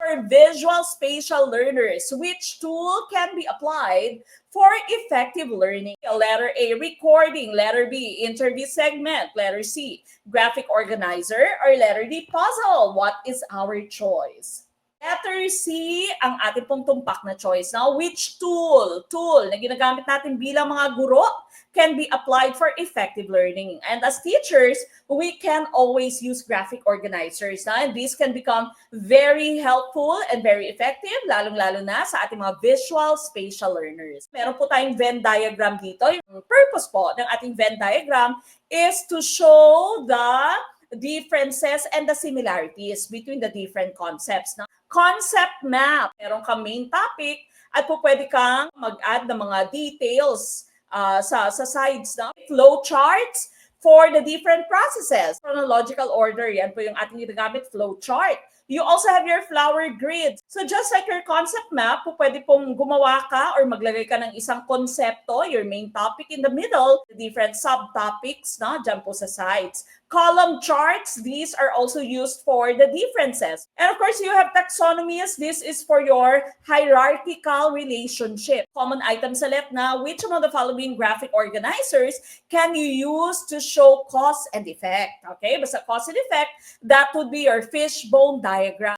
For visual spatial learners, which tool can be applied for effective learning? Letter A, recording. Letter B, interview segment. Letter C, graphic organizer. Or letter D, puzzle. What is our choice? Letter C ang ating pong tumpak na choice. Now, which tool na ginagamit natin bilang mga guro can be applied for effective learning? And as teachers, we can always use graphic organizers. And these can become very helpful and very effective, lalong-lalo na sa ating mga visual spatial learners. Meron po tayong Venn diagram dito. Yung purpose po ng ating Venn diagram is to show the differences and the similarities between the different concepts. Concept map. Meron kang main topic at po pwede kang mag-add ng mga details sa sides. Flow charts for the different processes. Chronological order, yan po yung ating ginagamit, flow chart. You also have your flower grid. So just like your concept map, po pwede pong gumawa ka or maglagay ka ng isang konsepto, your main topic in the middle, the different subtopics, dyan po sa sides. Column charts, these are also used for the differences. And of course, you have taxonomies. This is for your hierarchical relationship. Common item sa left na, which one of the following graphic organizers can you use to show cause and effect? Okay, basta cause and effect, that would be your fishbone diagram.